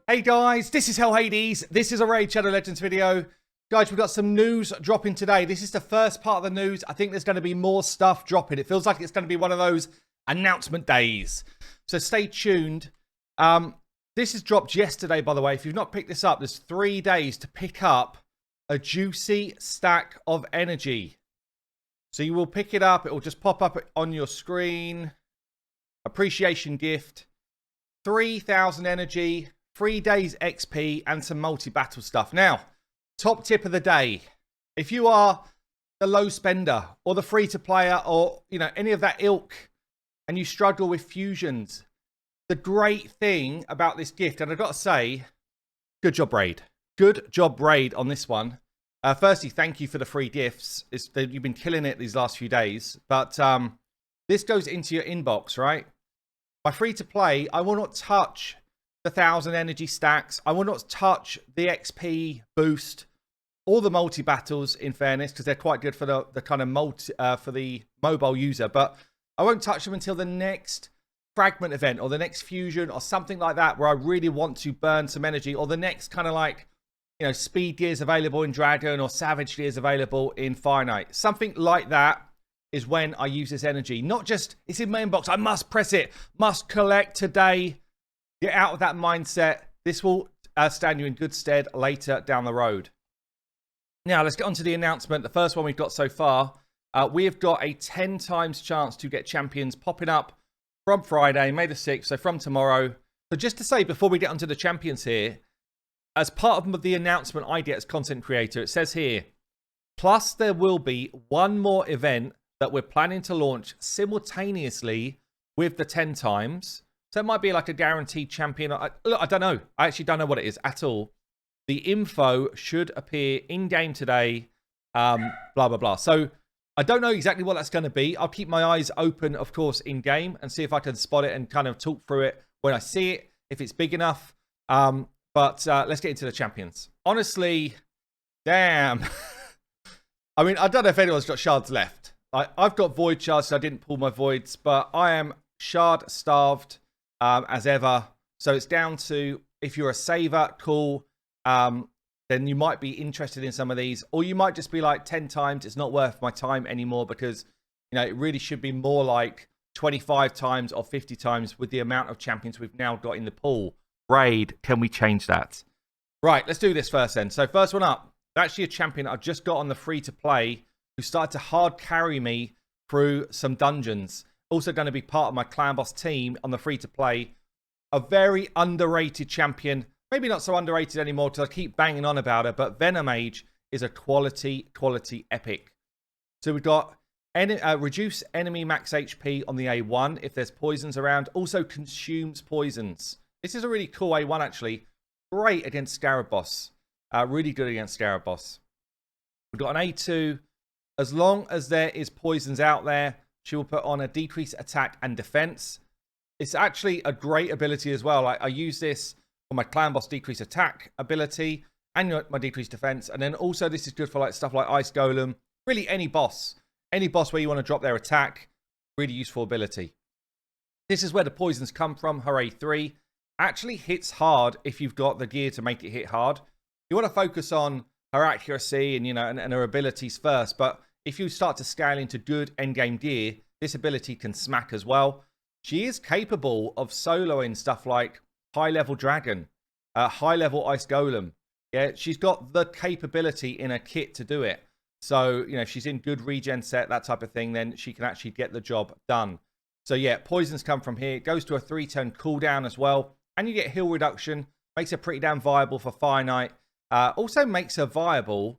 Hey guys, this is Hell Hades. This is a Raid Shadow Legends video. Guys, we've got some news dropping today. This is the first part of the news. I think there's going to be more stuff dropping. It feels like it's going to be one of those announcement days. So stay tuned. This is dropped yesterday, by the way. If you've not picked this up, there's 3 days to pick up a juicy stack of energy. So you will pick it up. It will just pop up on your screen. Appreciation gift. 3,000 energy. 3 days XP and some multi-battle stuff. Now, top tip of the day. If you are the low spender or the free-to-player or, you know, any of that ilk and you struggle with fusions, the great thing about this gift, and I've got to say, good job, Raid. Good job, Raid, on this one. Firstly, thank you for the free gifts. You've been killing it these last few days. But this goes into your inbox, right? By free-to-play, I will not touch the 1,000 energy stacks. I will not touch the XP boost or the multi-battles, in fairness, because they're quite good for the kind of for the mobile user. But I won't touch them until the next fragment event or the next fusion or something like that, where I really want to burn some energy, or the next kind of like, you know, speed gears available in Dragon or savage gears available in Finite. Something like that is when I use this energy. Not just, it's in my inbox, I must press it, must collect today. Get out of that mindset. This will stand you in good stead later down the road. Now, let's get on to the announcement. The first one we've got so far. We have got a 10 times chance to get champions popping up from Friday, May the 6th, so from tomorrow. So just to say, before we get onto the champions here, as part of the announcement I get as content creator, it says here, plus there will be one more event that we're planning to launch simultaneously with the 10 times. So it might be like a guaranteed champion. Look, I don't know. I actually don't know what it is at all. The info should appear in-game today. Blah, blah, blah. So I don't know exactly what that's going to be. I'll keep my eyes open, of course, in-game and see if I can spot it and kind of talk through it when I see it, if it's big enough. But let's get into the champions. Honestly, damn. I mean, I don't know if anyone's got shards left. I've got void shards, so I didn't pull my voids, but I am shard starved. As ever. So it's down to, if you're a saver, cool, then you might be interested in some of these, or you might just be like, 10 times it's not worth my time anymore, because, you know, it really should be more like 25 times or 50 times with the amount of champions we've now got in the pool. Raid, can we change that? Right, let's do this first then. So first one up, actually a champion I just got on the free to play who started to hard carry me through some dungeons. Also going to be part of my clan boss team on the free-to-play. A very underrated champion. Maybe not so underrated anymore because I keep banging on about her. But Venomage is a quality epic. So we've got reduce enemy max HP on the A1 if there's poisons around. Also consumes poisons. This is a really cool A1 actually. Great against Scarab Boss. Really good against Scarab Boss. We've got an A2. As long as there is poisons out there, she will put on a decreased attack and defense. It's actually a great ability as well. I use this for my clan boss decreased attack ability and my decreased defense. And then also this is good for like stuff like Ice Golem. Really any boss. Any boss where you want to drop their attack. Really useful ability. This is where the poisons come from. Hooray 3. Actually hits hard if you've got the gear to make it hit hard. You want to focus on her accuracy and, you know, and her abilities first. But if you start to scale into good endgame gear, this ability can smack as well. She is capable of soloing stuff like high-level Dragon, high-level Ice Golem. Yeah, she's got the capability in a kit to do it. So, you know, if she's in good regen set, that type of thing, then she can actually get the job done. So, yeah, poisons come from here. It goes to a 3-turn cooldown as well. And you get heal reduction. Makes her pretty damn viable for Finite. Also makes her viable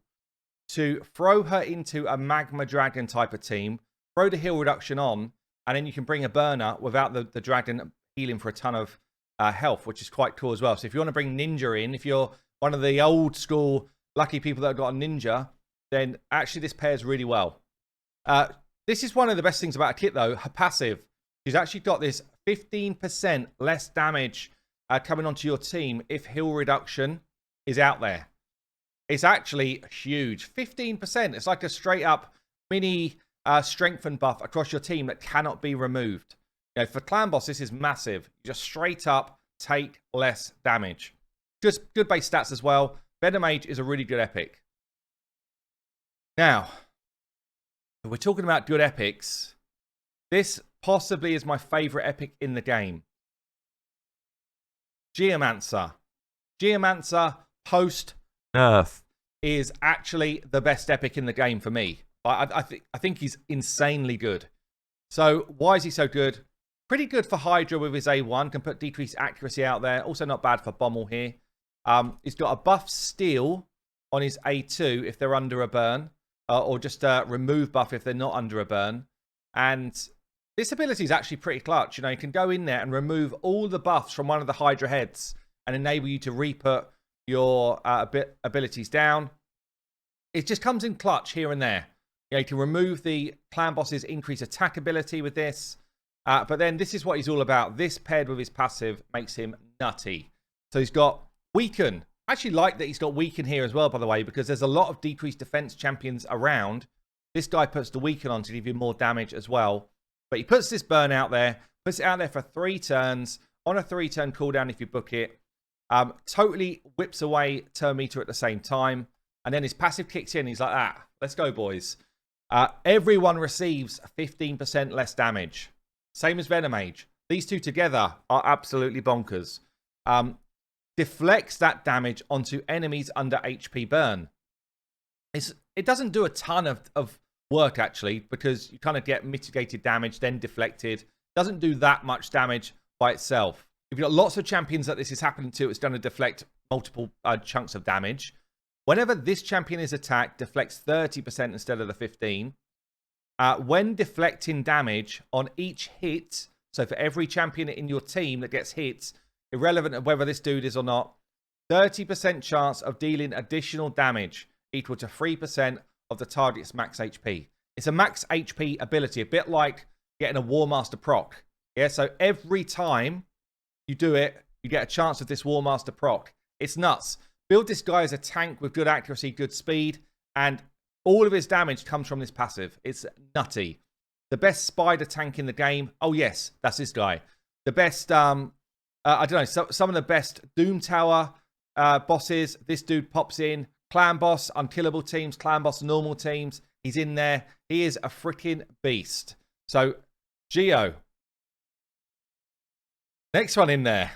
to throw her into a Magma Dragon type of team, throw the heal reduction on, and then you can bring a burner without the dragon healing for a ton of health, which is quite cool as well. So if you want to bring Ninja in, if you're one of the old school lucky people that have got a Ninja, then actually this pairs really well. This is one of the best things about a kit though, her passive. She's actually got this 15% less damage coming onto your team if heal reduction is out there. It's actually huge. 15%. It's like a straight up mini strengthen buff across your team that cannot be removed. You know, for clan boss, this is massive. You just straight up take less damage. Just good base stats as well. Venomage is a really good epic. Now, if we're talking about good epics, this possibly is my favorite epic in the game. Geomancer. Geomancer post-nerf is actually the best epic in the game for me. I think he's insanely good. So why is he so good? Pretty good for Hydra with his A1. Can put decreased accuracy out there. Also not bad for Bommel here. He's got a buff steal on his A2 if they're under a burn. Or just remove buff if they're not under a burn. And this ability is actually pretty clutch. You know, you can go in there and remove all the buffs from one of the Hydra heads and enable you to re-put your abilities down. It just comes in clutch here and there. You know, you can remove the clan boss's increased attack ability with this. But then this is what he's all about. This paired with his passive makes him nutty. So he's got Weaken. I actually like that he's got Weaken here as well, by the way, because there's a lot of decreased defense champions around. This guy puts the Weaken on to give you more damage as well. But he puts this burn out there, puts it out there for 3 turns, on a 3-turn cooldown if you book it. Totally whips away turn meter at the same time. And then his passive kicks in. He's like, let's go, boys. Everyone receives 15% less damage. Same as Venomage. These two together are absolutely bonkers. Deflects that damage onto enemies under HP burn. It doesn't do a ton of work, actually, because you kind of get mitigated damage, then deflected. Doesn't do that much damage by itself. If you've got lots of champions that this is happening to, it's going to deflect multiple chunks of damage. Whenever this champion is attacked, deflects 30% instead of the 15%. When deflecting damage on each hit, so for every champion in your team that gets hit, irrelevant of whether this dude is or not, 30% chance of dealing additional damage equal to 3% of the target's max HP. It's a max HP ability, a bit like getting a Warcaster proc. Yeah, so every time you do it, you get a chance of this Warcaster proc. It's nuts. Build this guy as a tank with good accuracy, good speed, and all of his damage comes from this passive. It's nutty. The best spider tank in the game. Oh, yes, that's this guy. The best, I don't know, some of the best Doom Tower bosses. This dude pops in. Clan boss, unkillable teams. Clan boss, normal teams. He's in there. He is a freaking beast. So, Geo. Next one in there.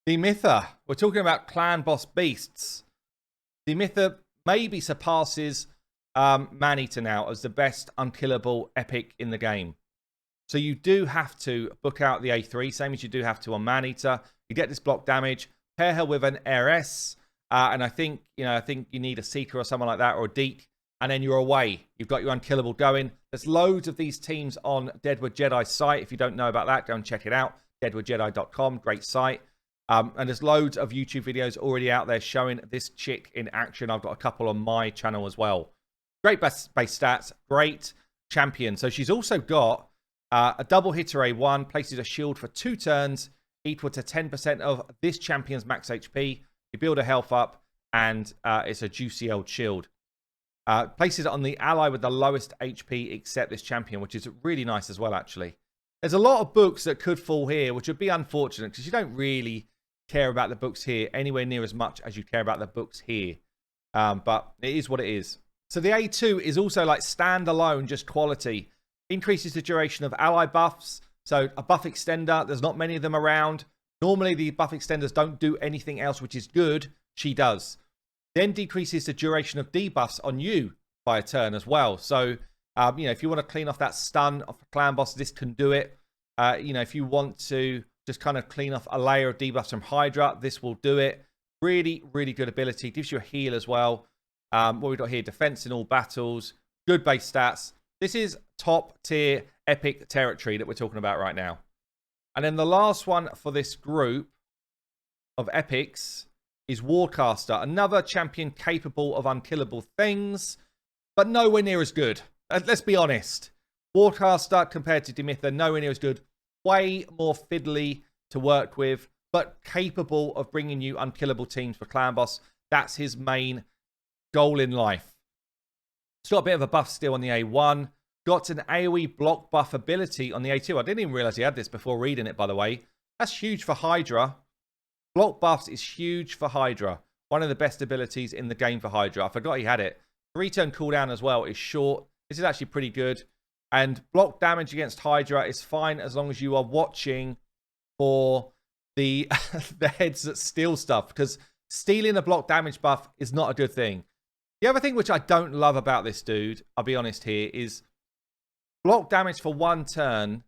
Demytha. We're talking about clan boss beasts. Demytha maybe surpasses Maneater now as the best unkillable epic in the game. So you do have to book out the A3, same as you do have to on Maneater. You get this block damage, pair her with an RS, and I think you need a Seeker or someone like that, or a Deke, and then you're away. You've got your unkillable going. There's loads of these teams on Deadwood Jedi's site. If you don't know about that, go and check it out. deadwoodjedi.com, great site. And there's loads of YouTube videos already out there showing this chick in action. I've got a couple on my channel as well. Great base stats, great champion. So she's also got a double hitter A1, places a shield for 2 turns, equal to 10% of this champion's max HP. You build a health up, and it's a juicy old shield. Places it on the ally with the lowest HP except this champion, which is really nice as well, actually. There's a lot of books that could fall here, which would be unfortunate, because you don't really care about the books here anywhere near as much as you care about the books here. But it is what it is. So the A2 is also like standalone, just quality. Increases the duration of ally buffs. So a buff extender, there's not many of them around. Normally the buff extenders don't do anything else, which is good. She does. Then decreases the duration of debuffs on you by a turn as well. So, if you want to clean off that stun off a clan boss, this can do it. If you want to just kind of clean off a layer of debuffs from Hydra, this will do it. Really, really good ability. Gives you a heal as well. What we've got here, defense in all battles. Good base stats. This is top tier epic territory that we're talking about right now. And then the last one for this group of epics is Warcaster. Another champion capable of unkillable things, but nowhere near as good. Let's be honest. Warcaster compared to Demytha, nowhere near as good. Way more fiddly to work with, but capable of bringing you unkillable teams for clan boss. That's his main goal in life. He's got a bit of a buff still on the A1. Got an AoE block buff ability on the A2. I didn't even realize he had this before reading it, by the way. That's huge for Hydra. Block buffs is huge for Hydra. One of the best abilities in the game for Hydra. I forgot he had it. 3-turn cooldown as well is short. This is actually pretty good. And block damage against Hydra is fine as long as you are watching for the, the heads that steal stuff. Because stealing a block damage buff is not a good thing. The other thing which I don't love about this dude, I'll be honest here, is block damage for 1 turn.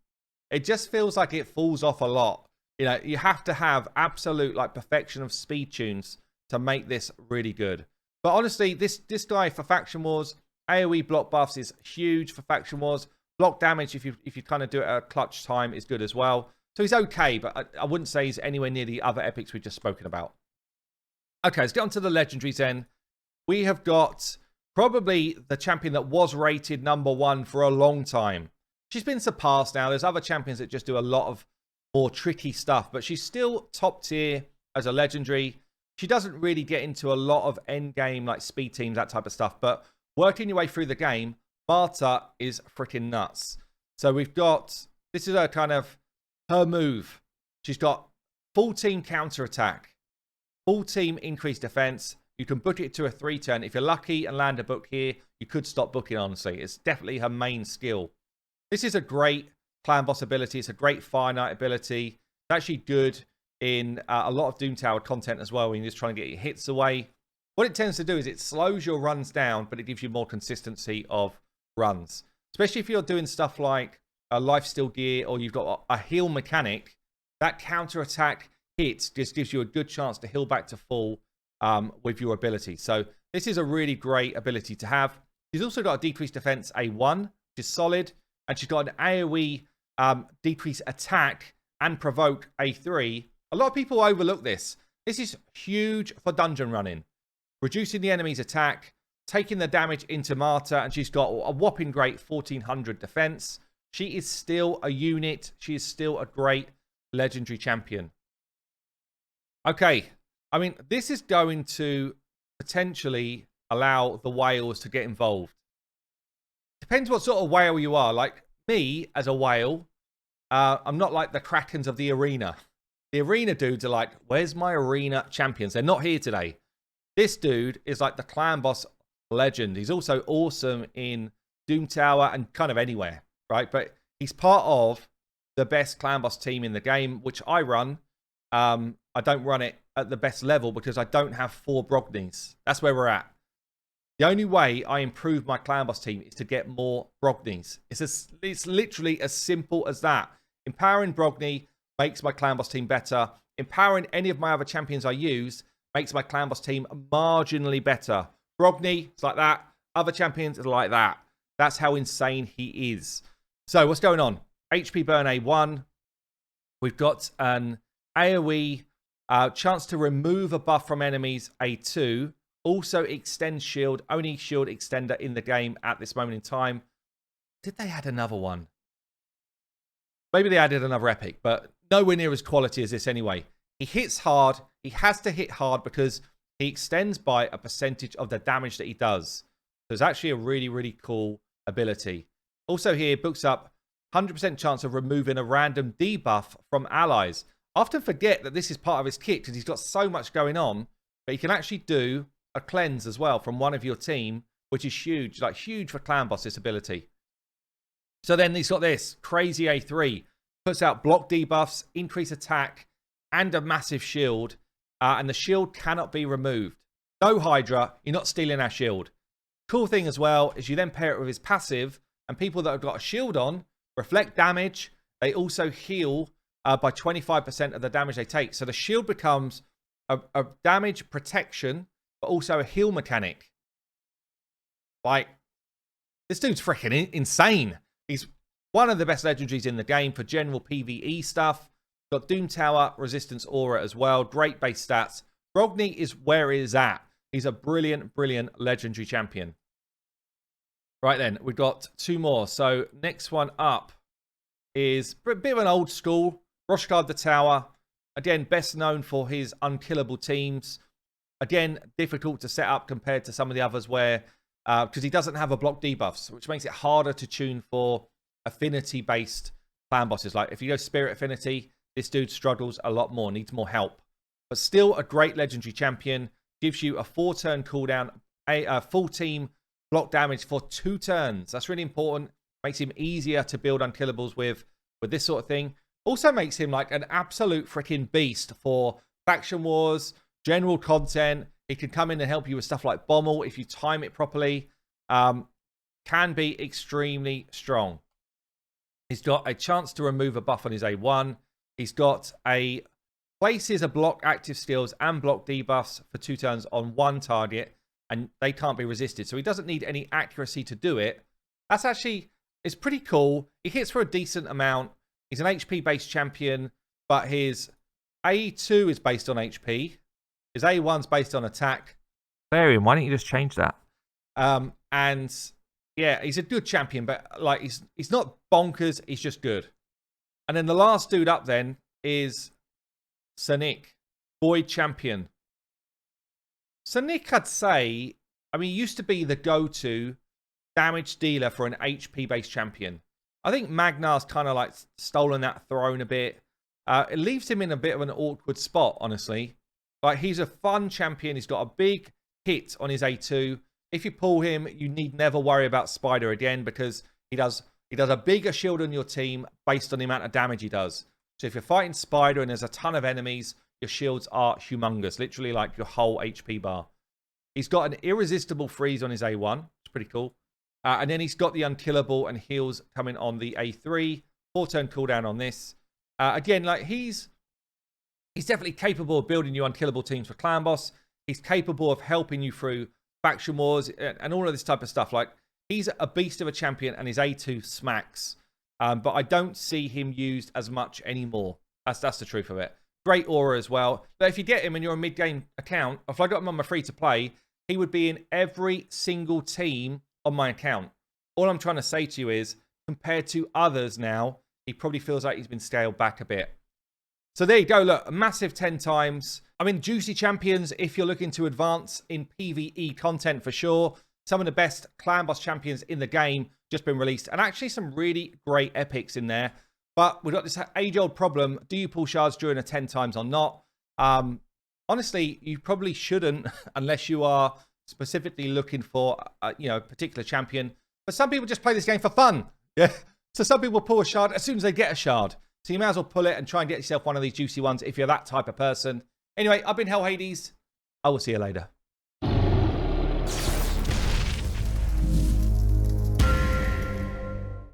It just feels like it falls off a lot. You know, you have to have absolute like perfection of speed tunes to make this really good. But honestly, this guy for Faction Wars, AoE block buffs is huge for Faction Wars. Block damage, if you kind of do it at a clutch time, is good as well. So he's okay, but I wouldn't say he's anywhere near the other epics we've just spoken about. Okay, let's get on to the legendaries then. We have got probably the champion that was rated #1 for a long time. She's been surpassed now. There's other champions that just do a lot of more tricky stuff, but she's still top tier as a legendary. She doesn't really get into a lot of end game like speed teams, that type of stuff, but working your way through the game, Martyr is freaking nuts. So we've got, this is her kind of, her move. She's got full team counter attack, full team increased defense. You can book it to a 3-turn. If you're lucky and land a book here, you could stop booking, honestly. It's definitely her main skill. This is a great clan boss ability. It's a great Fire Knight ability. It's actually good in a lot of Doom Tower content as well, when you're just trying to get your hits away. What it tends to do is it slows your runs down, but it gives you more consistency of runs. Especially if you're doing stuff like a lifesteal gear or you've got a heal mechanic, that counter attack hit just gives you a good chance to heal back to full with your ability. So this is a really great ability to have. She's also got a decreased defense A1, which is solid. And she's got an AoE decrease attack and provoke A3. A lot of people overlook this. This is huge for dungeon running. Reducing the enemy's attack, taking the damage into Martyr, and she's got a whopping great 1400 defense. She is still a unit. She is still a great legendary champion. Okay, I mean, this is going to potentially allow the whales to get involved. Depends what sort of whale you are. Like me, as a whale, I'm not like the Krakens of the arena. The arena dudes are like, where's my arena champions? They're not here today. This dude is like the clan boss legend. He's also awesome in Doom Tower and kind of anywhere, right? But he's part of the best clan boss team in the game, which I run. I don't run it at the best level because I don't have 4 Broodgnis. That's where we're at. The only way I improve my clan boss team is to get more Broodgnis. It's literally as simple as that. Empowering Broodgni makes my clan boss team better. Empowering any of my other champions I use makes my clan boss team marginally better. Broodgni, it's like that. Other champions are like that. That's how insane he is. So what's going on? HP burn A1. We've got an AoE chance to remove a buff from enemies A2. Also extends shield. Only shield extender in the game at this moment in time. Did they add another one? Maybe they added another epic, but nowhere near as quality as this anyway. He hits hard. He has to hit hard because he extends by a percentage of the damage that he does. So it's actually a really, really cool ability. Also here, books up 100% chance of removing a random debuff from allies. I often forget that this is part of his kit because he's got so much going on, but he can actually do a cleanse as well from one of your team, which is huge, like huge for clan boss, this ability. So then he's got this crazy A3, puts out block debuffs, increase attack, and a massive shield. And the shield cannot be removed. No Hydra, you're not stealing our shield. Cool thing as well is you then pair it with his passive, and people that have got a shield on reflect damage. They also heal by 25% of the damage they take. So the shield becomes a damage protection, but also a heal mechanic. Like, this dude's freaking insane. He's one of the best legendaries in the game for general PvE stuff. Got Doom Tower, Resistance Aura as well. Great base stats. Broodgni is where he is at. He's a brilliant, brilliant legendary champion. Right then, we've got 2 more. So next one up is a bit of an old school. Roshcard the Tower. Again, best known for his unkillable teams. Again, difficult to set up compared to some of the others where, because he doesn't have a block debuffs, which makes it harder to tune for affinity-based clan bosses. Like if you go Spirit Affinity, this dude struggles a lot more, needs more help. but still a great legendary champion. Gives you a 4-turn cooldown, a full team block damage for 2 turns. That's really important. Makes him easier to build unkillables with this sort of thing. Also makes him like an absolute freaking beast for faction wars, general content. He can come in and help you with stuff like Bommel if you time it properly. Can be extremely strong. He's got a chance to remove a buff on his A1. He's got a places a block active steals and block debuffs for 2 turns on 1 target, and they can't be resisted. So he doesn't need any accuracy to do it. That's actually, it's pretty cool. He hits for a decent amount. He's an HP-based champion, but his A2 is based on HP. His A1's based on attack. Varian, why don't you just change that? And yeah, he's a good champion, but like he's not bonkers. He's just good. And then the last dude up then is Sonic, Void Champion. Sonic, I'd say, I mean, he used to be the go-to damage dealer for an HP-based champion. I think Magnar's kind of like stolen that throne a bit. It leaves him in a bit of an awkward spot, honestly. Like, he's a fun champion. He's got a big hit on his A2. If you pull him, you need never worry about Spider again, because he does a bigger shield on your team based on the amount of damage he does. So if you're fighting Spider and there's a ton of enemies, your shields are humongous, literally like your whole HP bar. He's got an irresistible freeze on his A1. It's pretty cool. And then he's got the unkillable and heals coming on the A3. 4-turn cooldown on this. Again, like he's definitely capable of building you unkillable teams for Clan Boss. He's capable of helping you through faction wars and all of this type of stuff. Like, he's a beast of a champion and his A2 smacks. But I don't see him used as much anymore. That's the truth of it. Great aura as well. But if you get him and you're a mid-game account, if I got him on my free-to-play, he would be in every single team on my account. All I'm trying to say to you is, compared to others now, he probably feels like he's been scaled back a bit. So there you go. Look, a massive 10 times. I mean, juicy champions if you're looking to advance in PvE content for sure. Some of the best Clan Boss champions in the game just been released. And actually some really great epics in there. But we've got this age-old problem. Do you pull shards during a 10 times or not? Honestly, you probably shouldn't unless you are specifically looking for a particular champion. But some people just play this game for fun. Yeah. So some people pull a shard as soon as they get a shard. So you may as well pull it and try and get yourself one of these juicy ones if you're that type of person. Anyway, I've been Hell Hades. I will see you later.